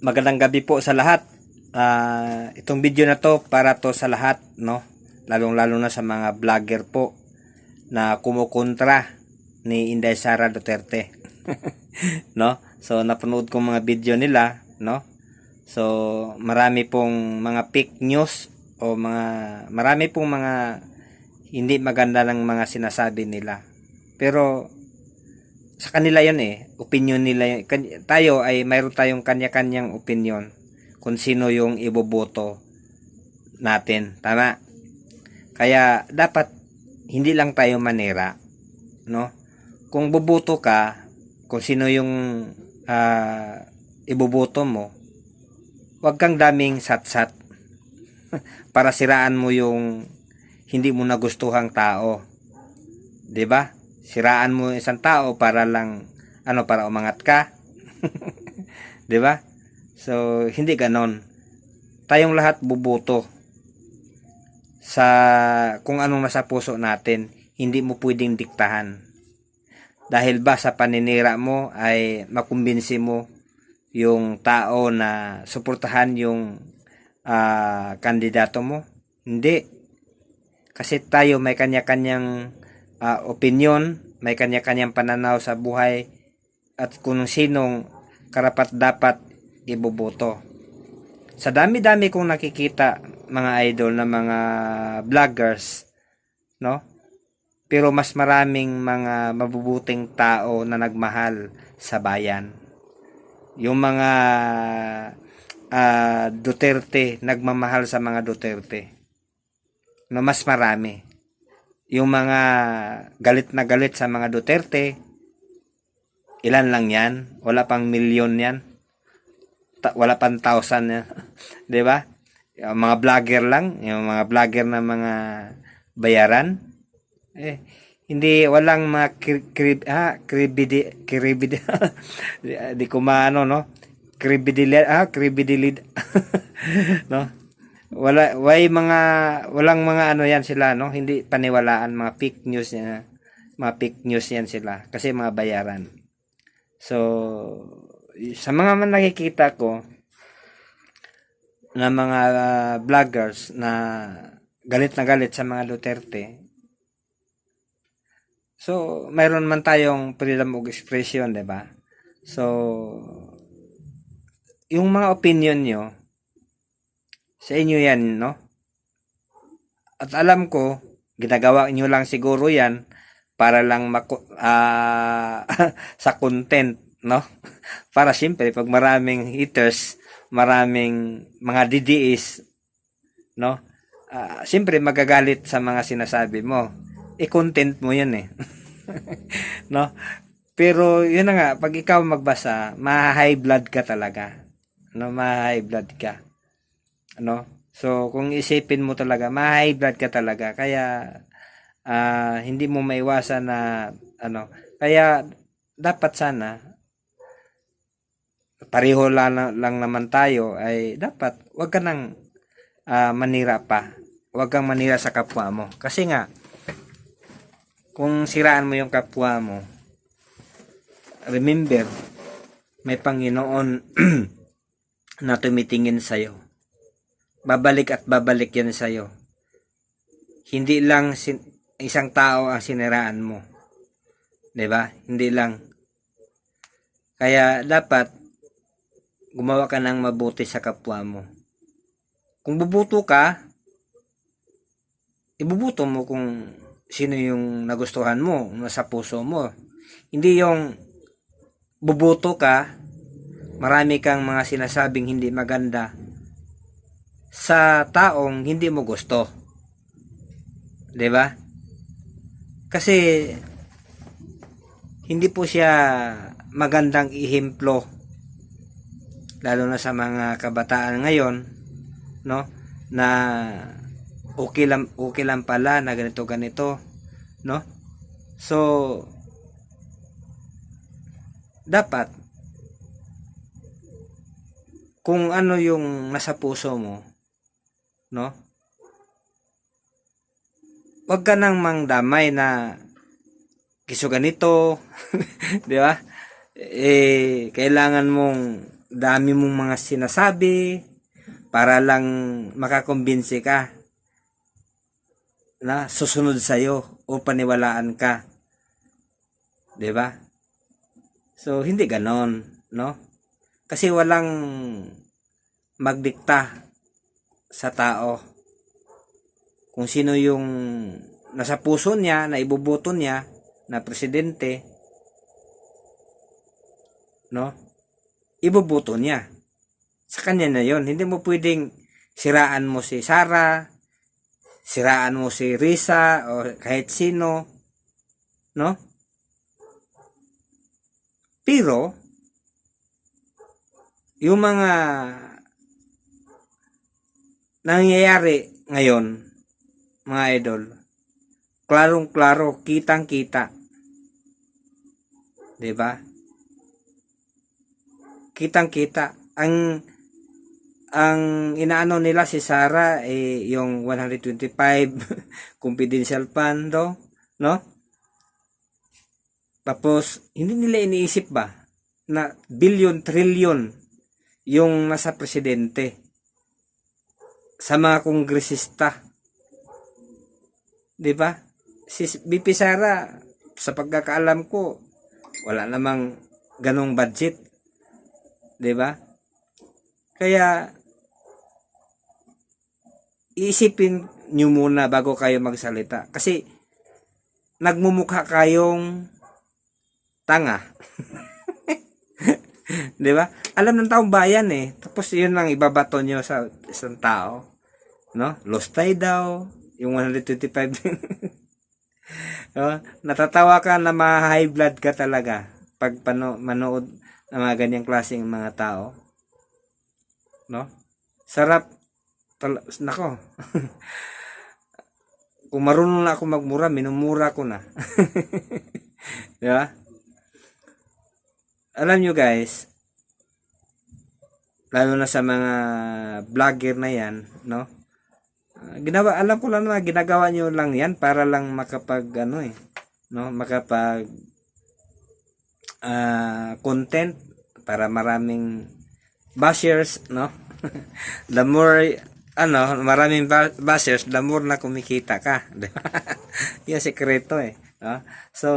Magandang gabi po sa lahat. Itong video na to para to sa lahat, no? Lalong-lalo na sa mga vlogger po na kumukontra ni Inday Sara Duterte. No? So napanood ko mga video nila, no? So marami pong mga fake news o marami pong mga hindi maganda ng mga sinasabi nila. Pero sa kanila yun opinion nila yun. Tayo ay mayroon tayong kanya-kanyang opinion kung sino yung iboboto natin, tama? Kaya dapat hindi lang tayo manira, no? Kung boboto ka, kung sino yung iboboto mo, wag kang daming satsat para siraan mo yung hindi mo nagustuhang tao, 'di ba? Siraan mo isang tao para lang para umangat ka. 'Di ba? So hindi ganon. Tayong lahat buboto sa kung anong nasa puso natin, hindi mo pwedeng diktahan. Dahil ba sa paninira mo ay makumbinsi mo yung tao na suportahan yung kandidato mo? Hindi. Kasi tayo may kanya-kanyang opinion, may kanya-kanyang pananaw sa buhay at kung sinong karapat dapat iboboto. Sa dami-dami kong nakikita mga idol na mga vloggers, no? Pero mas maraming mga mabubuting tao na nagmahal sa bayan. Yung mga Duterte, nagmamahal sa mga Duterte. No, mas marami. Yung mga galit na galit sa mga Duterte, ilan lang yan? Wala pang milyon yan. Wala pang thousand yan. 'Di ba? Yung mga vlogger lang, yung mga vlogger na mga bayaran. Hindi walang mga kribidi di ko maano, no? Kribidilid. No? Walang mga ano yan sila, no? Hindi paniwalaan, mga fake news yan. Mga fake news yan sila kasi mga bayaran. So sa mga nakikita ko na mga vloggers na galit sa mga Duterte, so mayroon man tayong freedom of expression, 'di ba? So yung mga opinion nyo sa inyo yan, no? At alam ko ginagawa nyo lang siguro yan para lang sa content, no? Para siyempre pag maraming haters, maraming mga DDS, no? Siyempre magagalit sa mga sinasabi mo. I-content mo 'yun no? Pero 'yun na nga, pag ikaw magbasa, ma-high blood ka talaga. No, ma-high blood ka. Ano? So kung isipin mo talaga, ma-high blood ka talaga. Kaya hindi mo maiwasan na kaya dapat sana pareho lang naman tayo, ay dapat wag ka nang manira pa. Wag kang manira sa kapwa mo. Kasi nga kung siraan mo yung kapwa mo, remember, may Panginoon na tumitingin sa'yo. Babalik at babalik yan sa'yo. Hindi lang isang tao ang siniraan mo. 'Di ba? Hindi lang. Kaya dapat gumawa ka ng mabuti sa kapwa mo. Kung bubuto ka, ibubuto mo kung sino yung nagustuhan mo, nasa puso mo. Hindi yung bubuto ka, marami kang mga sinasabing hindi maganda sa taong hindi mo gusto. 'Di ba? Kasi hindi po siya magandang ihemplo, lalo na sa mga kabataan ngayon, no? Na okay lang pala na ganito, no? So dapat kung ano yung nasa puso mo, no? Wag ka nang mangdamay na kiso ganito, 'di ba? Kailangan mong dami mong mga sinasabi para lang makakumbinsi ka na susunod sa'yo o paniwalaan ka. 'Di ba? So, hindi ganon, no? Kasi walang magdikta sa tao kung sino yung nasa puso niya, na iboboto niya na presidente, no? Iboboto niya. Sa kanya na yon. Hindi mo pwedeng siraan mo si Sara, siraan mo si Risa, o kahit sino, no? Pero, yung mga nangyayari ngayon, mga idol, klarong-klaro, kitang-kita. 'Di ba? Kitang-kita. Ang inaano nila si Sara yung 125 confidential fund do, no? Tapos hindi nila iniisip ba na billion trillion yung nasa presidente sa mga kongresista. 'Di ba? Si BP Sara, sa pagkakaalam ko, wala namang ganong budget. 'Di ba? Kaya iisipin nyo muna bago kayo magsalita. Kasi nagmumukha kayong tanga. 'Di ba? Alam ng taong bayan Tapos 'yun lang ibabato nyo sa isang tao, no? Lost tayo daw yung 125. Natatawa ka na ma-high blood ka talaga pag manood ng mga ganyang klaseng mga tao, no? Sarap nako. Kung marunong na ako magmura, minumura ko na. Di ba? Alam nyo guys, lalo na sa mga vlogger na yan, no? Alam ko lang na ginagawa nyo lang yan para lang makapag no, makapag content para maraming bashers, no? The more maraming bashers, the more na kumikita ka. Yung sekreto no? So,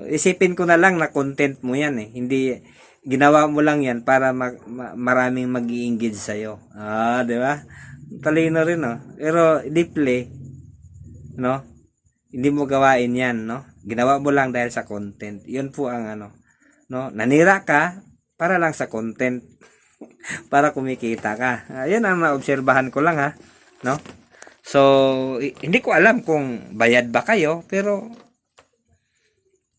isipin ko na lang na content mo yan Hindi ginawa mo lang yan para maraming mag-i-engage sa'yo. Di ba? Talino rin, no? Pero deeply, no? Hindi mo gawain yan, no? Ginawa mo lang dahil sa content. Yun po ang no? Nanira ka para lang sa content. Para kumikita ka. Yan ang naobserbahan ko lang, no? So, hindi ko alam kung bayad ba kayo, pero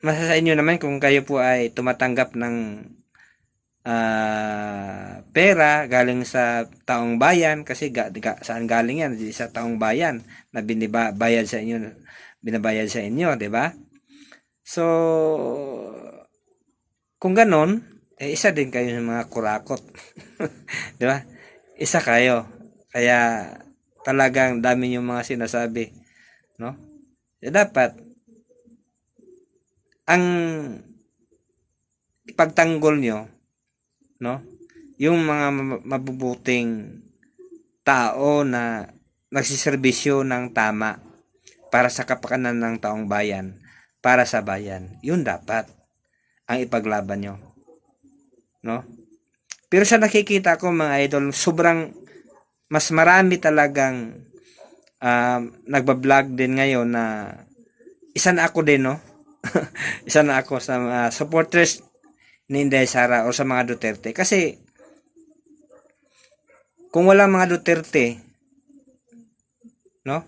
nasa sa inyo naman kung kayo po ay tumatanggap ng pera galing sa taong bayan, kasi saan galing yan? Sa taong bayan na binabayad sa inyo, 'di ba? So, kung ganon, isa din kayo ng mga kurakot. 'Di ba? Isa kayo. Kaya talagang dami yung mga sinasabi, no? Dapat ang ipagtanggol nyo, no? Yung mga mabubuting tao na nagsiservisyo ng tama para sa kapakanan ng taong bayan, para sa bayan. Yun dapat ang ipaglaban nyo, no? Pero sa nakikita ko mga idol, sobrang mas marami talagang nagbablog din ngayon na isa na ako din, no? Isa na ako sa supporters ni Inday Sara o sa mga Duterte. Kasi kung wala mga Duterte, no?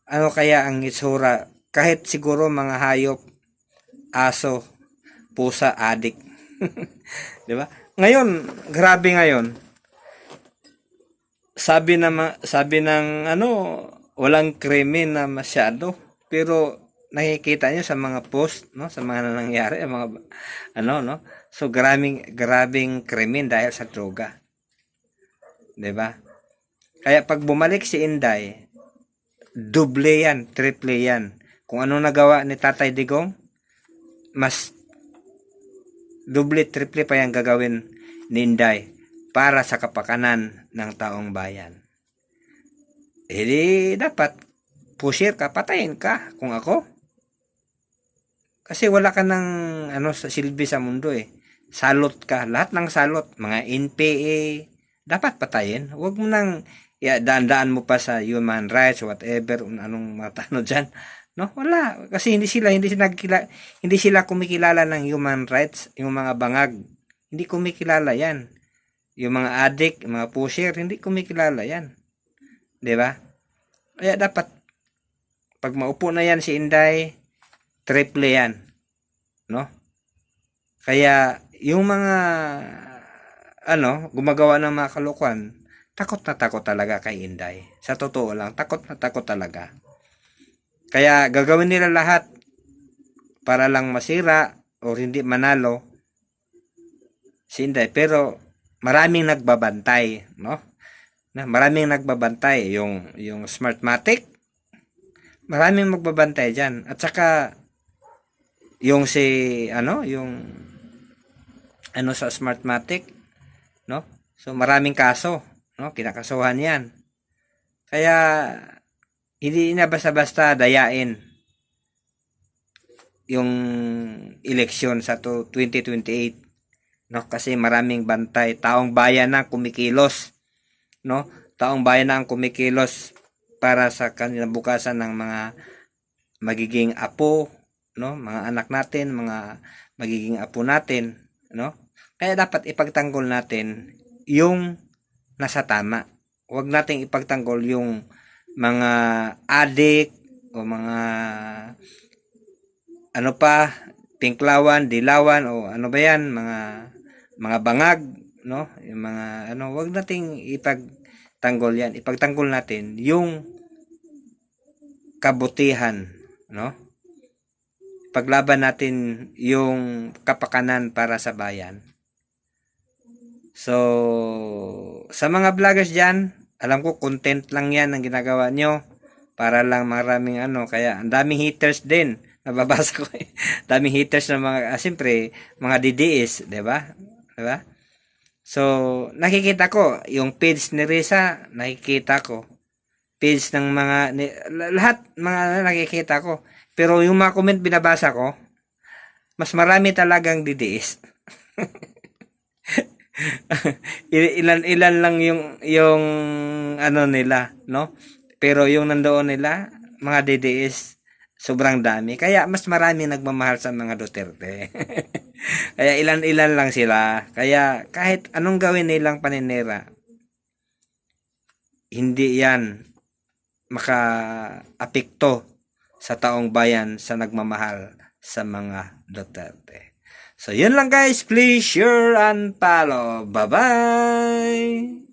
Ano kaya ang itsura? Kahit siguro mga hayop, aso, pusa, adik. 'Di ba? Ngayon, grabe ngayon. Sabi ng walang krimen na masyado, pero nakikita nyo sa mga post, no, sa mga nangyayari, mga no. So grabing krimen dahil sa droga. 'Di ba? Kaya pag bumalik si Inday, doble yan, triple yan. Kung ano nagawa ni Tatay Digong, mas doble, triple pa yung gagawin ni Inday para sa kapakanan ng taong bayan. Eh dapat pusher ka, patayin ka kung ako. Kasi wala ka ng sa silbi sa mundo eh. Salot ka, lahat ng salot, mga NPA, dapat patayin. Huwag mo nang daan-daan mo pa sa human rights, whatever, anong matano dyan. No, wala. Kasi hindi sila kumikilala ng human rights, yung mga bangag. Hindi kumikilala yan. Yung mga addict, yung mga pusher, hindi kumikilala yan. 'Di ba? Kaya dapat, pag maupo na yan si Inday, triple yan. No? Kaya, yung mga, gumagawa ng mga kalukuan, takot na takot talaga kay Inday. Sa totoo lang, takot na takot talaga. Kaya, gagawin nila lahat para lang masira o hindi manalo si Inday. Pero, maraming nagbabantay, no? Maraming nagbabantay. Yung Smartmatic, maraming magbabantay dyan. At saka, yung sa Smartmatic, no? So maraming kaso, no? Kinakasuhan 'yan. Kaya hindi na basta-basta dayain yung eleksyon sa 2028, no? Kasi maraming bantay, taong bayan na kumikilos, no? Taong bayan na ang kumikilos para sa kanilang bukasan ng mga magiging apo, no? Mga anak natin, mga magiging apo natin, no? Kaya dapat ipagtanggol natin yung nasa tama. Huwag nating ipagtanggol yung mga adik o mga tinklawan, dilawan o ano ba yan, mga bangag, no? Yung mga huwag nating ipagtanggol yan. Ipagtanggol natin yung kabutihan, no? Paglaban natin yung kapakanan para sa bayan. So, sa mga vloggers dyan, alam ko content lang yan ang ginagawa nyo para lang maraming kaya ang daming haters din. Nababasa ko eh. Daming haters na mga, siyempre, mga DDS, di ba? Di ba? So, nakikita ko, yung page ni Risa, nakikita ko. Page ng lahat mga nakikita ko. Pero yung mga comment binabasa ko, mas marami talagang DDS. Ilan lang yung nila, no? Pero yung nandoon nila, mga DDS, sobrang dami. Kaya mas marami nagmamahal sa mga Duterte. Kaya ilan lang sila. Kaya kahit anong gawin nilang paninira, hindi yan maka-apekto sa taong bayan sa nagmamahal sa mga Duterte. So, yun lang guys. Please share and follow. Bye-bye!